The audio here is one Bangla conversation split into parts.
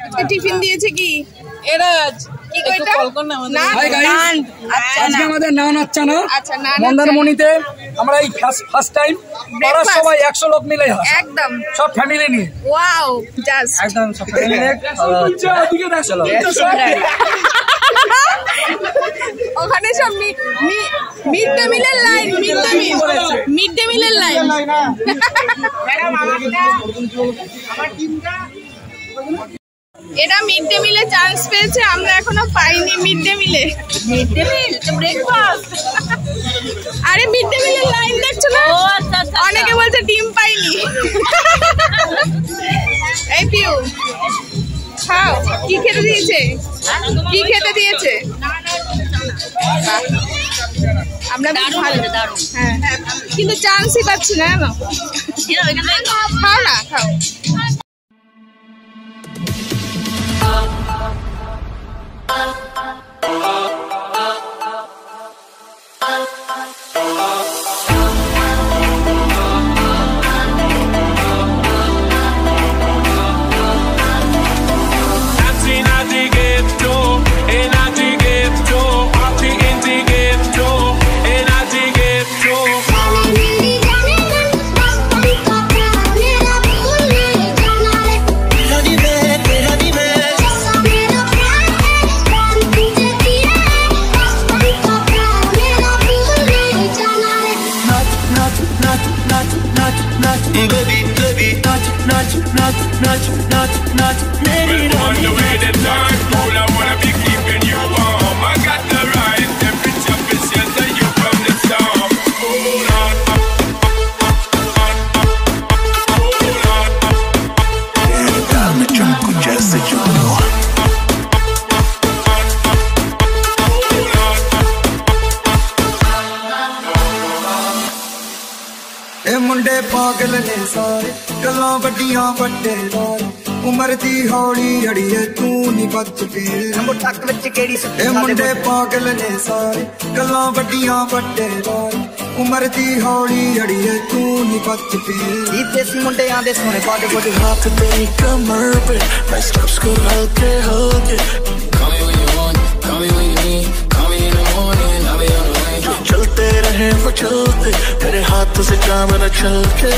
আজকে টিফিন দিয়েছে কি এরাজ কি কইতা না হাই গাইস আজকে আমাদের নান আচ্ছা না আচ্ছা নান মন্দারমণিতে আমরা এই ফার্স্ট টাইম পাড়ার সবাই 100 লোক মিলে একদম সব ফ্যামিলি নিয়ে ওয়াও জাস্ট একদম সব ফ্যামিলি নিয়ে ওদিকে চলো ওখানে সব মিড ডে মিলের লাইন মিড ডে মিলের লাইন ম্যাডাম আমার টিমটা এরা মিড ডে মিলে চান্স পেয়েছে আমরা এখনো পাইনি মিড ডে মিলে মিড ডে মিল তো ব্রেকফাস্ট আরে মিড ডে মিলের লাইন দেখছো না অনেকে বলছে ডিম পাইনি এই পিউ খাও কি খেতে দিয়েছে আমরা হ্যাঁ কিন্তু চান্সই পাচ্ছি না খাও না খাও मुंडे पागल ने सारे गल्लां वड्डियां वड्डे दार उमर दी हौली अड़िए तू नी बच के टक विच केड़ी मुंडे पागल ने सारे गल्लां वड्डियां वड्डे दार उमर दी हौली अड़िए तू नी बच के देसी मुंडियां दे सोने बाडे बाडे हाथ तेरी कमर पे मैं स्टेप्स को हल्के हल्के call me when you want call me when you need call me in the morning I'll be on the way चलते रहे वो चलते तेरे हाथों से काम न चल के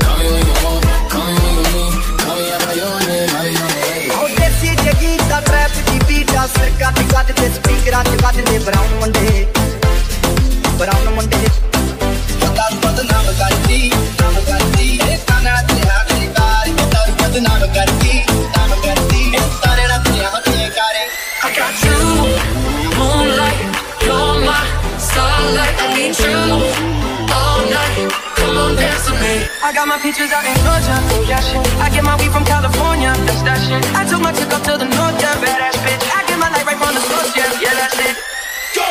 call me when you want call me when you need call me I'm on the way oh देसी जगी दा ट्रैप दी बीट आ सर काट काट दे स्पीकर आ काट दे ब्राउन मुंडे दारू बदनाम करती ए काना ते हाथ दी कार दारू बदनाम करती तारे ना दुनिया मत करे I got you moonlight you're my starlight I need you all night come on dance with me I got my peaches out in Georgia oh yeah shit I get my weed from California that's that shit I took my chick up to the north yeah badass bitch I get my light right from the source yeah that's it go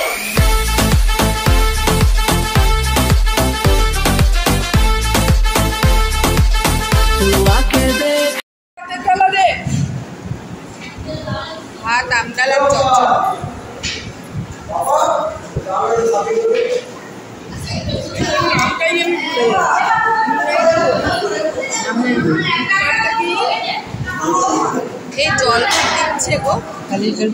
ভাত আমডাল আর চচ্চড়ি এই জল দিচ্ছে গো খালি জল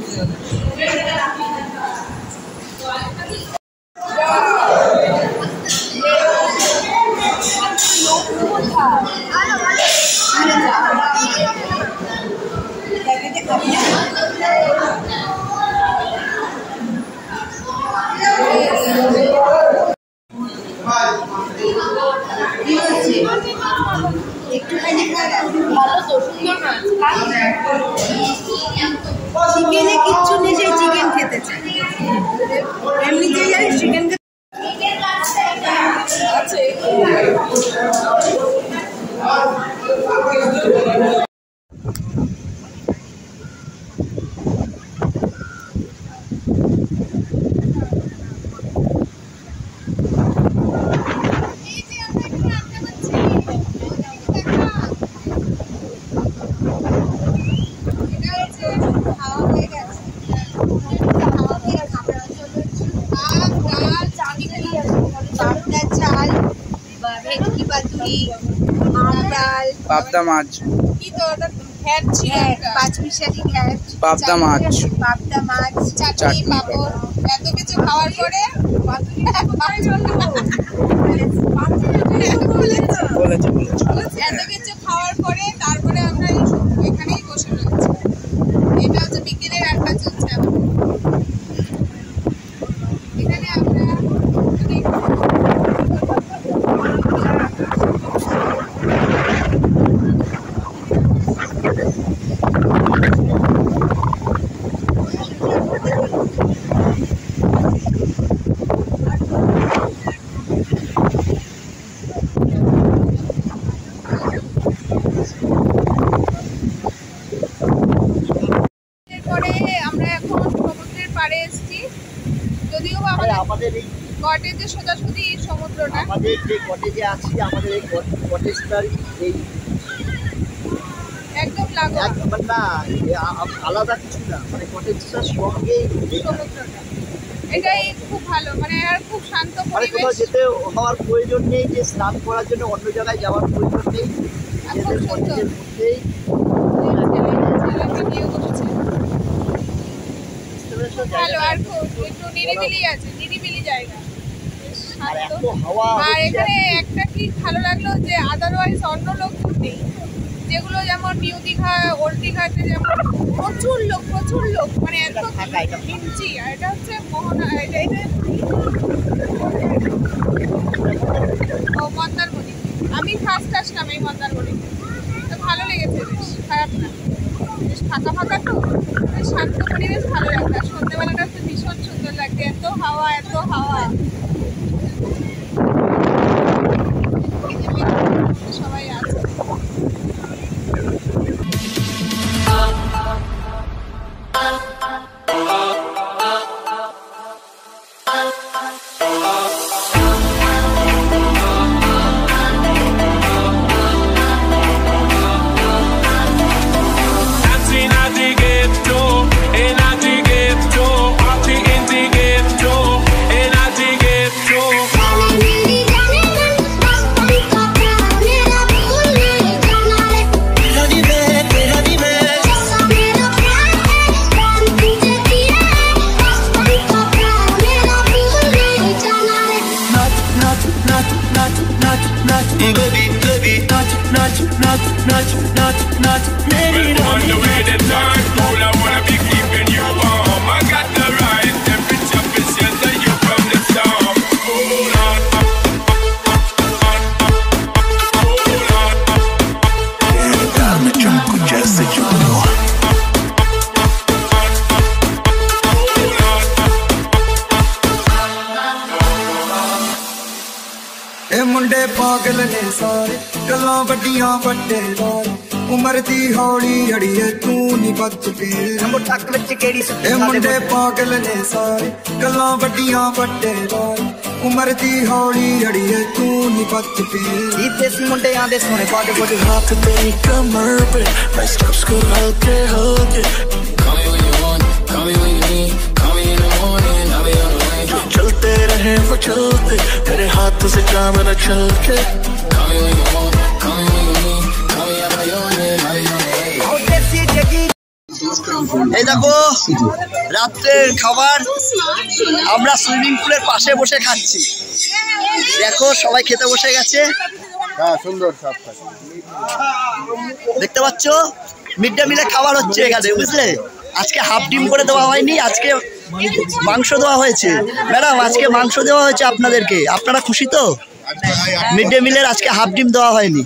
একটুখানি ভালো তো সুন্দর না চিকেনে কিচ্ছু নেই সেই চিকেন খেতে চাই এমনিতে জানি চিকেন আছে পাবদা মাছ কি তো ঘ্যাট ছিল, 5 মিশালি ঘ্যাট, পাবদা মাছ, চাটনি, পাঁপড়, এত কিছু খাওয়ার পরে এত কিছু খাওয়ার পরে তারপরে আমরা এখানেই বসে রয়েছি। এটা হচ্ছে বিকেলের আড্ডা চলছে এখন। এখানে আমরা এখন সমুদ্রের পাড়ে এসেছি, যদিও আমাদের এই কটেজে সোজাসুজি সমুদ্রটা, আমাদের যে কটেজে আছি আমাদের এই কটেজটার এই একদম লাগোয়া একদম না আলাদা কিছু না, মানে কটেজটার সঙ্গে সমুদ্রটা, এটাই খুব ভালো, মানে আর খুব শান্ত মানে কোথাও পরিবেশ। যেতে হওয়ার প্রয়োজন নেই, যে স্নান করার জন্য অন্য জায়গায় যাওয়ার প্রয়োজন নেই, নিজেদের কটেজের মধ্যেই ভালো, আর খুব একটু নিরিবিলি আছে, নিরিবিলি জায়গা, বেশ আর শান্ত। এত হাওয়া আর এখানে একটা কি ভালো লাগলো যে আদারওয়াইজ অন্য লোক নেই, যেগুলো যেমন নিউ দীঘা, ওল্ড দীঘাতে যেমন প্রচুর লোক, মানে এত ঘিঞ্জি, আর এটা হচ্ছে মোহনা, এটা ও মন্দারমণি। আমি ফার্স্ট আসলাম এই মন্দারমণি, তো ভালো লেগেছে, বেশ খারাপ না, বেশ ফাঁকা তো, বেশ শান্ত পরিবেশ, ভালো লাগলো। আর সন্ধ্যেবেলাটা তো ভীষণ সুন্দর লাগছে, এত হাওয়া সবাই আছে। मुंडे पागल ने सारे गल्लां वड्डियां वड्डे वारे उम्र दी हौली अड़िए तू नहीं बच के टक विच केड़ी सुट्टी मुंडे पागल ने सारे गल्लां वड्डियां वड्डे वारे उम्र दी हौली अड़िए तू नहीं बच के देसी मुंडियां दे सोने पाटे Put it hot to तेरी कमर पे मैं स्टेप्स को हल्के हल्के Call me when you want, call me when you need Call me in the morning, I'll be on the way चलते रहे वो चलते तेरे हाथों से जाम न छलके Call me when you want, call me when you need Call me I'll be on it, I'll be on the way দেশি জেগি এই দেখো রাতের খাবার আমরা সুইমিং পুলের পাশে বসে খাচ্ছি দেখো সবাই খেতে বসে গেছে হ্যাঁ সুন্দর সব দেখতে পাচ্ছ মিড ডে মিলে খাবার হচ্ছে এখানে বুঝলে আজকে হাফ ডিম করে দেওয়া হয়নি আজকে মাংস দেওয়া হয়েছে ম্যাডাম আজকে মাংস দেওয়া হয়েছে আপনাদেরকে আপনারা খুশি তো মিড ডে মিলের আজকে হাফ ডিম দেওয়া হয়নি